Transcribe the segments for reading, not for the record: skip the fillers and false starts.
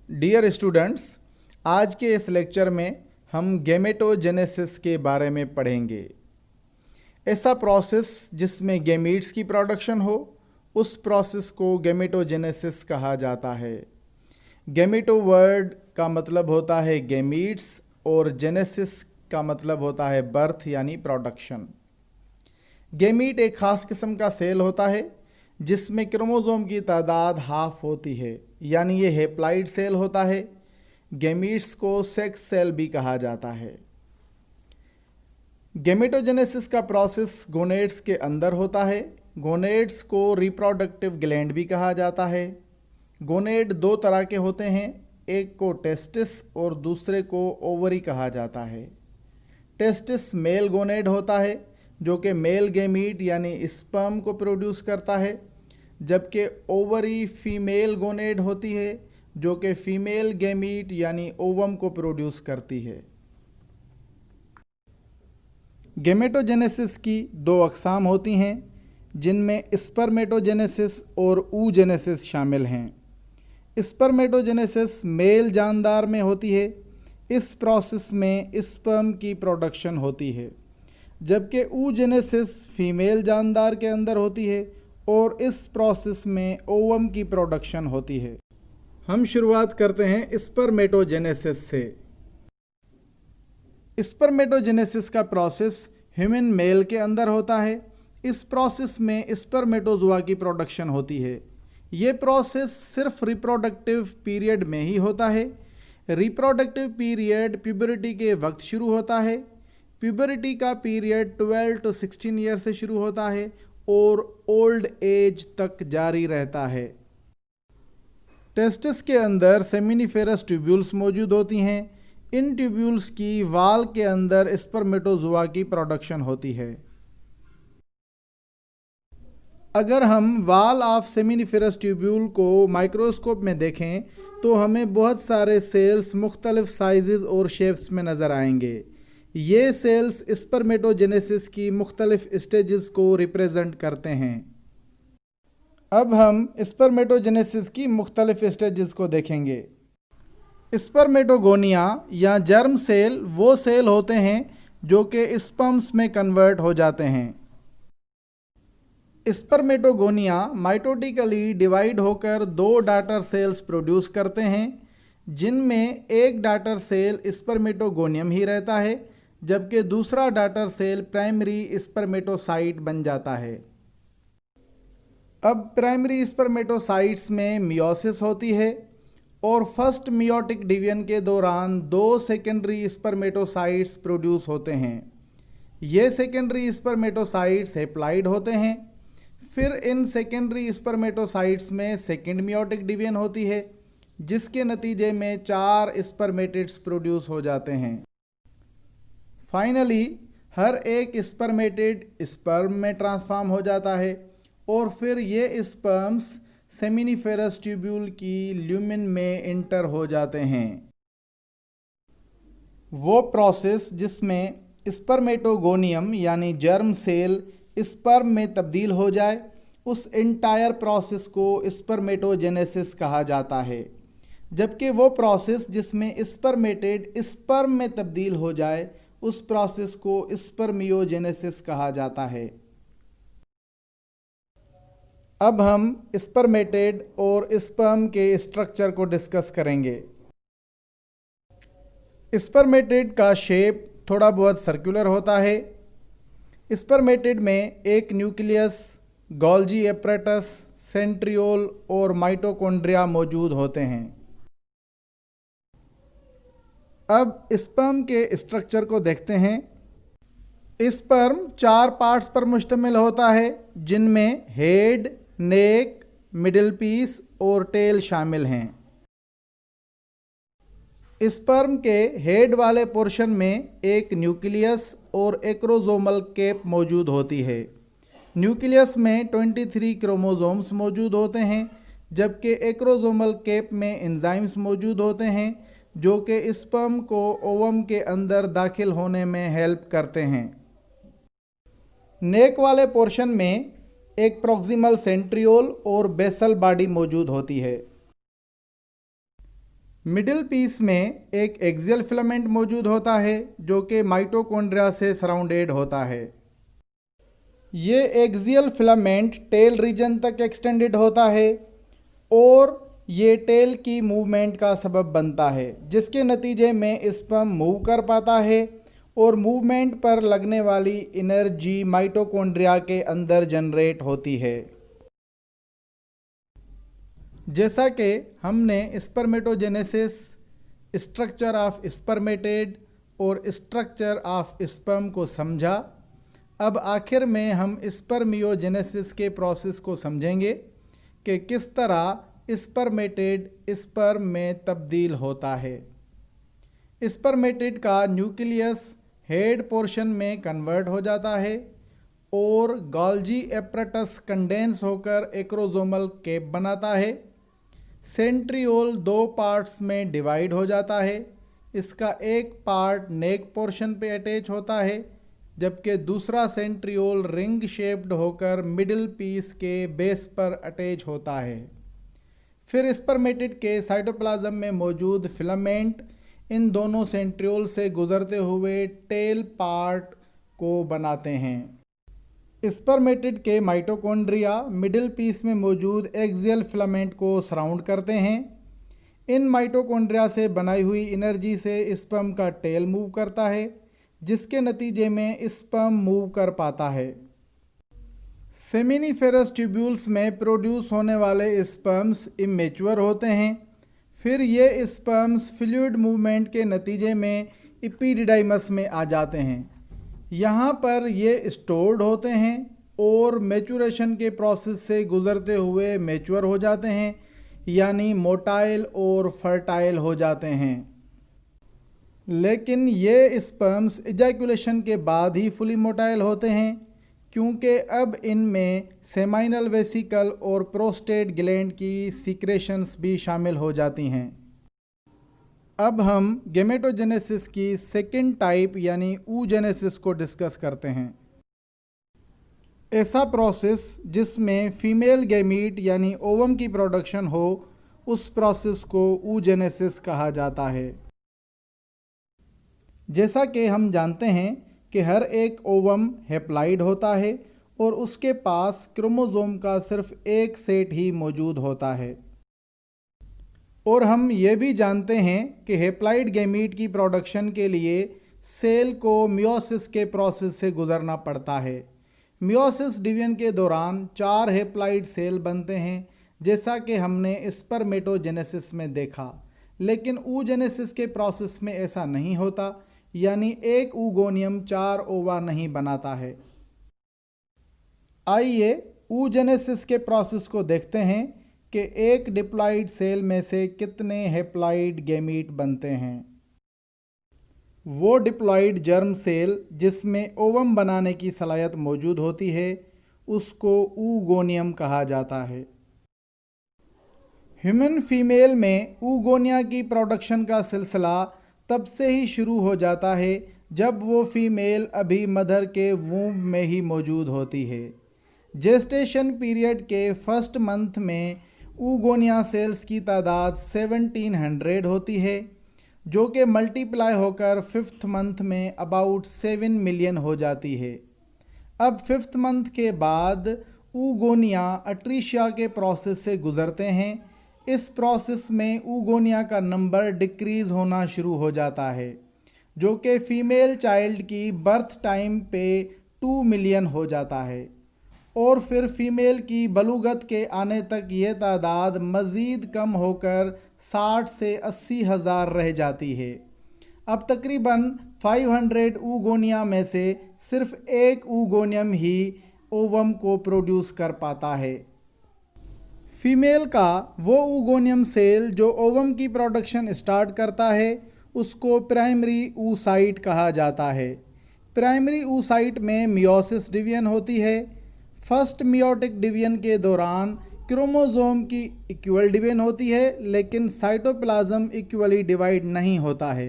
Dear students, आज के इस लेक्चर में हम गैमेटोजेनेसिस के बारे में पढ़ेंगे। ऐसा प्रोसेस जिसमें गैमीट्स की प्रोडक्शन हो, उस प्रोसेस को गैमेटोजेनेसिस कहा जाता है। गैमेटो वर्ड का मतलब होता है गैमीट्स और जेनेसिस का मतलब होता है बर्थ यानी प्रोडक्शन। गैमीट एक खास किस्म का सेल होता है जिसमें क्रोमोसोम की तादाद हाफ होती है, यानी ये हैप्लॉइड सेल होता है। गैमीट्स को सेक्स सेल भी कहा जाता है। गैमेटोजेनेसिस का प्रोसेस गोनेड्स के अंदर होता है। गोनेड्स को रिप्रोडक्टिव ग्लैंड भी कहा जाता है। गोनेड दो तरह के होते हैं, एक को टेस्टिस और दूसरे को ओवरी कहा जाता है। टेस्टिस मेल गोनेड होता है जो कि मेल गैमीट यानी स्पर्म को प्रोड्यूस करता है, जबकि ओवरी फीमेल गोनेड होती है जो कि फीमेल गैमीट यानी ओवम को प्रोड्यूस करती है। गैमेटोजेनेसिस की दो अक़साम होती हैं जिनमें स्पर्मेटोजेनेसिस और oogenesis शामिल हैं। स्पर्मेटोजेनेसिस मेल जानदार में होती है। इस प्रोसेस में स्पर्म की प्रोडक्शन होती है, जबकि oogenesis फीमेल जानदार के अंदर होती है और इस प्रोसेस में ओवम की प्रोडक्शन होती है। हम शुरुआत करते हैं स्पर्मेटोजेनेसिस से। स्पर्मेटोजेनेसिस का प्रोसेस ह्यूमन मेल के अंदर होता है। इस प्रोसेस में स्पर्मेटोजोआ की प्रोडक्शन होती है। ये प्रोसेस सिर्फ रिप्रोडक्टिव पीरियड में ही होता है। रिप्रोडक्टिव पीरियड प्यूबरिटी के वक्त शुरू होता है। प्यूबरिटी का पीरियड 12 to 16 ईयर से शुरू होता है और ओल्ड एज तक जारी रहता है। टेस्टिस के अंदर सेमिनिफेरस ट्यूब्यूल्स मौजूद होती हैं। इन ट्यूब्यूल्स की वाल के अंदर स्पर्मेटोजोआ की प्रोडक्शन होती है। अगर हम वाल ऑफ सेमिनिफेरस ट्यूब्यूल को माइक्रोस्कोप में देखें तो हमें बहुत सारे सेल्स मुख्तलिफ साइजेस और शेप्स में नज़र आएंगे। ये सेल्स स्पर्मेटोजेनेसिस की मुख्तलिफ स्टेजेस को रिप्रेजेंट करते हैं। अब हम स्पर्मेटोजेनेसिस की मुख्तलिफ स्टेजेस को देखेंगे। स्पर्मेटोगोनिया या जर्म सेल वो सेल होते हैं जो कि स्पर्म्स में कन्वर्ट हो जाते हैं। स्पर्मेटोगोनिया माइटोटिकली डिवाइड होकर दो डॉटर सेल्स प्रोड्यूस करते हैं, जिनमें एक डॉटर सेल स्पर्मेटोगोनियम ही रहता है, जबकि दूसरा डॉटर सेल प्राइमरी स्पर्मेटोसाइट बन जाता है। अब प्राइमरी स्पर्मेटोसाइट्स में मियोसिस होती है और फर्स्ट मियोटिक डिवीजन के दौरान दो सेकेंडरी स्पर्मेटोसाइट्स प्रोड्यूस होते हैं। ये सेकेंडरी स्पर्मेटोसाइट्स हैप्लॉइड होते हैं। फिर इन सेकेंडरी स्पर्मेटोसाइट्स में सेकेंड मियोटिक डिवीजन होती है, जिसके नतीजे में 4 स्पर्मेटिड्स प्रोड्यूस हो जाते हैं। फाइनली हर एक स्पर्मेटिड स्पर्म में ट्रांसफॉर्म हो जाता है और फिर ये स्पर्म्स सेमिनिफेरस ट्यूब्यूल की ल्यूमेन में इंटर हो जाते हैं। वो प्रोसेस जिसमें स्पर्मेटोगोनियम यानी जर्म सेल स्पर्म में तब्दील हो जाए, उस एंटायर प्रोसेस को स्पर्मेटोजेनेसिस कहा जाता है, जबकि वो प्रोसेस जिसमें स्पर्मेटिड स्पर्म में तब्दील हो जाए, उस प्रोसेस को स्पर्मियोजेनेसिस कहा जाता है। अब हम स्पर्मेटिड और स्पर्म के स्ट्रक्चर को डिस्कस करेंगे। स्पर्मेटिड का शेप थोड़ा बहुत सर्कुलर होता है। स्पर्मेटिड में एक न्यूक्लियस, गोल्जी एपरेटस, सेंट्रियोल और माइटोकॉन्ड्रिया मौजूद होते हैं। अब स्पर्म के स्ट्रक्चर को देखते हैं। स्पर्म 4 पार्ट्स पर मुश्तमिल होता है, जिनमें हेड, नेक, मिडिल पीस और टेल शामिल हैं। स्पर्म के हेड वाले पोर्शन में एक न्यूक्लियस और एक्रोसोमल कैप मौजूद होती है। न्यूक्लियस में 23 क्रोमोसोम्स मौजूद होते हैं, जबकि एक्रोसोमल कैप में एंजाइम्स मौजूद होते हैं जो कि स्पर्म को ओवम के अंदर दाखिल होने में हेल्प करते हैं। नेक वाले पोर्शन में एक प्रॉक्सिमल सेंट्रियोल और बेसल बॉडी मौजूद होती है। मिडिल पीस में एक एक्सियल फिलामेंट मौजूद होता है जो कि माइटोकॉन्ड्रिया से सराउंडेड होता है। ये एक्सियल फिलामेंट टेल रीजन तक एक्सटेंडेड होता है और ये टेल की मूवमेंट का सबब बनता है, जिसके नतीजे में स्पर्म मूव कर पाता है और मूवमेंट पर लगने वाली एनर्जी माइटोकॉन्ड्रिया के अंदर जनरेट होती है। जैसा कि हमने स्पर्मेटोजेनेसिस, स्ट्रक्चर ऑफ स्पर्मेटेड और स्ट्रक्चर ऑफ स्पर्म को समझा, अब आखिर में हम स्पर्मियोजेनेसिस के प्रोसेस को समझेंगे कि किस तरह स्पर्मेटेड स्पर्म में तब्दील होता है। स्पर्मेटेड का न्यूक्लियस हेड पोर्शन में कन्वर्ट हो जाता है और गोल्जी एपरेटस कंडेंस होकर एक्रोसोमल कैप बनाता है। सेंट्रियोल दो पार्ट्स में डिवाइड हो जाता है। इसका एक पार्ट नेक पोर्शन पे अटैच होता है, जबकि दूसरा सेंट्रियोल रिंग शेप्ड होकर मिडिल पीस के बेस पर अटैच होता है। फिर स्पर्मेटिड के साइटोप्लाज्म में मौजूद फिलामेंट इन दोनों सेंट्रियोल से गुजरते हुए टेल पार्ट को बनाते हैं। स्पर्मेटिड के माइटोकॉन्ड्रिया मिडिल पीस में मौजूद एक्सियल फिलामेंट को सराउंड करते हैं। इन माइटोकॉन्ड्रिया से बनाई हुई एनर्जी से स्पर्म का टेल मूव करता है, जिसके नतीजे में स्पर्म मूव कर पाता है। सेमिनिफेरस ट्यूब्यूल्स में प्रोड्यूस होने वाले स्पर्म्स इमेच्योर होते हैं। फिर ये स्पर्म्स फ्लूइड मूवमेंट के नतीजे में एपिडिडाइमस में आ जाते हैं। यहाँ पर ये स्टोर्ड होते हैं और मैच्योरेशन के प्रोसेस से गुजरते हुए मैच्योर हो जाते हैं, यानी मोटाइल और फर्टाइल हो जाते हैं। लेकिन ये स्पर्म्स इजैकुलेशन के बाद ही फुली मोटाइल होते हैं, क्योंकि अब इनमें सेमाइनल वेसिकल और प्रोस्टेट ग्लैंड की सीक्रेशंस भी शामिल हो जाती हैं। अब हम गैमेटोजेनेसिस की सेकंड टाइप यानी oogenesis को डिस्कस करते हैं। ऐसा प्रोसेस जिसमें फीमेल गैमीट यानी ओवम की प्रोडक्शन हो, उस प्रोसेस को oogenesis कहा जाता है। जैसा कि हम जानते हैं कि हर एक ओवम हैप्लाइड होता है और उसके पास क्रोमोसोम का सिर्फ एक सेट ही मौजूद होता है। और हम ये भी जानते हैं कि हैप्लाइड गैमीट की प्रोडक्शन के लिए सेल को मियोसिस के प्रोसेस से गुजरना पड़ता है। मियोसिस डिवीजन के दौरान 4 हैप्लाइड सेल बनते हैं, जैसा कि हमने स्पर्मेटोजेनेसिस में देखा। लेकिन oogenesis के प्रोसेस में ऐसा नहीं होता, यानी एक oogoनियम 4 ओवा नहीं बनाता है। आइए oogenesis के प्रोसेस को देखते हैं कि एक डिप्लॉइड सेल में से कितने हैप्लाइड गैमीट बनते हैं। वो डिप्लॉइड जर्म सेल जिसमें ओवम बनाने की सलाहियत मौजूद होती है, उसको oogoनियम कहा जाता है। ह्यूमन फीमेल में oogonia की प्रोडक्शन का सिलसिला तब से ही शुरू हो जाता है जब वो फीमेल अभी मदर के वूम्ब में ही मौजूद होती है। जेस्टेशन पीरियड के फर्स्ट मंथ में oogonia सेल्स की तादाद 1700 होती है, जो कि मल्टीप्लाई होकर 5th मंथ में अबाउट 7 मिलियन हो जाती है। अब 5th मंथ के बाद oogonia अट्रीशिया के प्रोसेस से गुजरते हैं। इस प्रोसेस में oogonia का नंबर डिक्रीज़ होना शुरू हो जाता है, जो कि फीमेल चाइल्ड की बर्थ टाइम पे 2 मिलियन हो जाता है। और फिर फीमेल की बलूगत के आने तक ये तादाद मज़ीद कम होकर 60 से 80 हज़ार रह जाती है। अब तकरीबन 500 oogonia में से सिर्फ एक oogoनियम ही ओवम को प्रोड्यूस कर पाता है। फीमेल का वो oogoनियम सेल जो ओवम की प्रोडक्शन स्टार्ट करता है, उसको प्राइमरी oocyte कहा जाता है। प्राइमरी oocyte में मियोसिस डिवीजन होती है। फर्स्ट मियोटिक डिवीजन के दौरान क्रोमोसोम की इक्वल डिवीजन होती है, लेकिन साइटोप्लाज्म इक्वली डिवाइड नहीं होता है।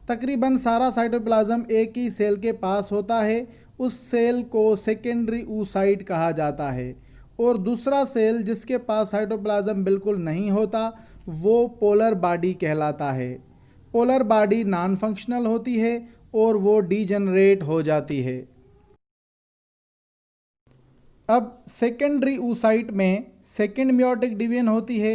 तकरीबन सारा साइटोप्लाज्म एक ही सेल के पास होता है। उस सेल को सेकेंडरी oocyte कहा जाता है। और दूसरा सेल जिसके पास साइटोप्लाज्म बिल्कुल नहीं होता, वो पोलर बॉडी कहलाता है। पोलर बॉडी नॉन फंक्शनल होती है और वो डीजनरेट हो जाती है। अब सेकेंडरी oocyte में सेकेंड मियोटिक डिवीजन होती है।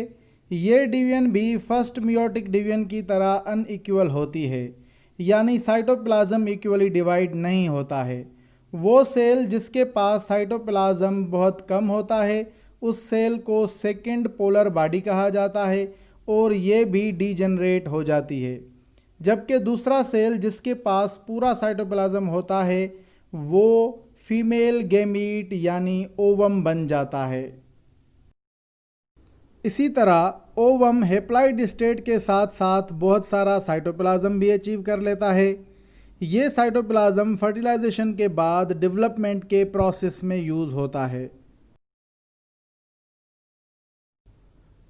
ये डिवीजन भी फर्स्ट मियोटिक डिवीजन की तरह अनइक्वल होती है, यानी साइटोप्लाज्म इक्वली डिवाइड नहीं होता है। वो सेल जिसके पास साइटोप्लाज्म बहुत कम होता है उस सेल को सेकेंड पोलर बॉडी कहा जाता है और ये भी डीजनरेट हो जाती है। जबकि दूसरा सेल जिसके पास पूरा साइटोप्लाज्म होता है वो फीमेल गैमीट यानी ओवम बन जाता है। इसी तरह ओवम हैप्लॉइड स्टेट के साथ साथ बहुत सारा साइटोप्लाज्म भी अचीव कर लेता है। ये साइटोप्लाज्म फर्टिलाइजेशन के बाद डेवलपमेंट के प्रोसेस में यूज़ होता है।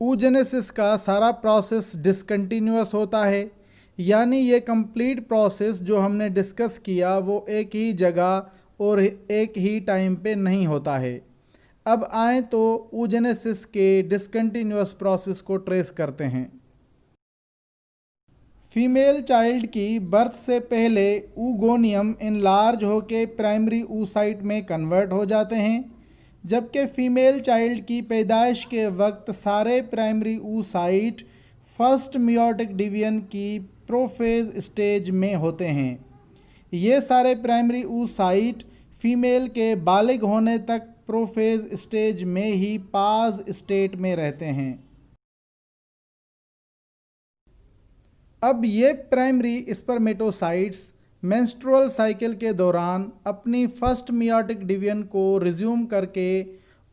oogenesis का सारा प्रोसेस डिसकंटिन्यूअस होता है, यानी ये कंप्लीट प्रोसेस जो हमने डिस्कस किया वो एक ही जगह और एक ही टाइम पे नहीं होता है। अब आए तो oogenesis के डिसकंटिन्यूअस प्रोसेस को ट्रेस करते हैं। फीमेल चाइल्ड की बर्थ से पहले oogoनियम इनलार्ज होकर प्राइमरी oocyte में कन्वर्ट हो जाते हैं, जबकि फीमेल चाइल्ड की पैदाइश के वक्त सारे primary oocyte first meiotic division की प्रोफेज स्टेज में होते हैं। ये सारे प्राइमरी oocyte फीमेल के बालिग होने तक प्रोफेज स्टेज में ही पाज स्टेट में रहते हैं। अब ये प्राइमरी स्पर्मेटोसाइट्स मेंस्ट्रुअल साइकिल के दौरान अपनी फर्स्ट मियोटिक डिवीजन को रिज्यूम करके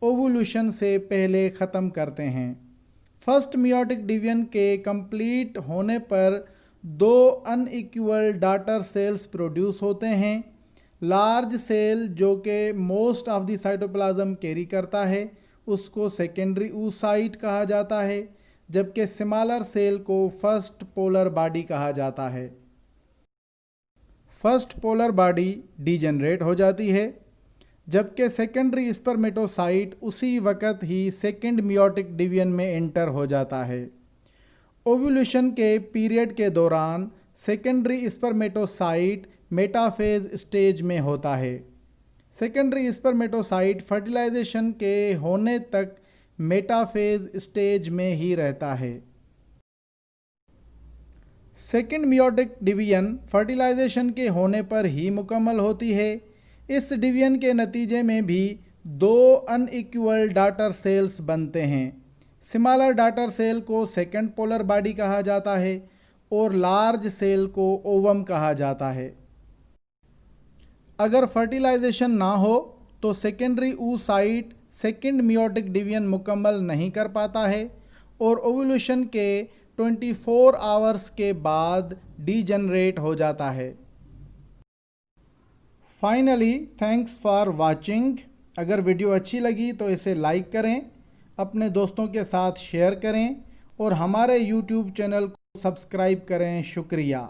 ओवुलेशन से पहले ख़त्म करते हैं। फर्स्ट मियोटिक डिवीजन के कंप्लीट होने पर दो अनइक्वल डॉटर सेल्स प्रोड्यूस होते हैं। लार्ज सेल जो कि most of the cytoplasm carry करता है उसको सेकेंडरी oocyte कहा जाता है, जबकि स्मॉलर सेल को फर्स्ट पोलर बॉडी कहा जाता है। फर्स्ट पोलर बॉडी डीजनरेट हो जाती है, जबकि सेकेंडरी स्पर्मेटोसाइट उसी वक्त ही सेकेंड मियोटिक डिवीजन में एंटर हो जाता है। ओव्यूलेशन के पीरियड के दौरान सेकेंडरी स्पर्मेटोसाइट मेटाफेज स्टेज में होता है। सेकेंडरी स्पर्मेटोसाइट फर्टिलाइजेशन के होने तक मेटाफेज स्टेज में ही रहता है। सेकेंड मियोटिक डिवीजन फर्टिलाइजेशन के होने पर ही मुकम्मल होती है। इस डिवीजन के नतीजे में भी दो अनइक्वल डॉटर सेल्स बनते हैं। स्मॉलर डॉटर सेल को सेकेंड पोलर बॉडी कहा जाता है और लार्ज सेल को ओवम कहा जाता है। अगर फर्टिलाइजेशन ना हो तो secondary oocyte second meiotic division मुकम्मल नहीं कर पाता है और ओवुलेशन के 24 आवर्स के बाद डीजनरेट हो जाता है। Finally thanks for watching. अगर वीडियो अच्छी लगी तो इसे लाइक करें, अपने दोस्तों के साथ शेयर करें और हमारे YouTube चैनल को सब्सक्राइब करें। शुक्रिया।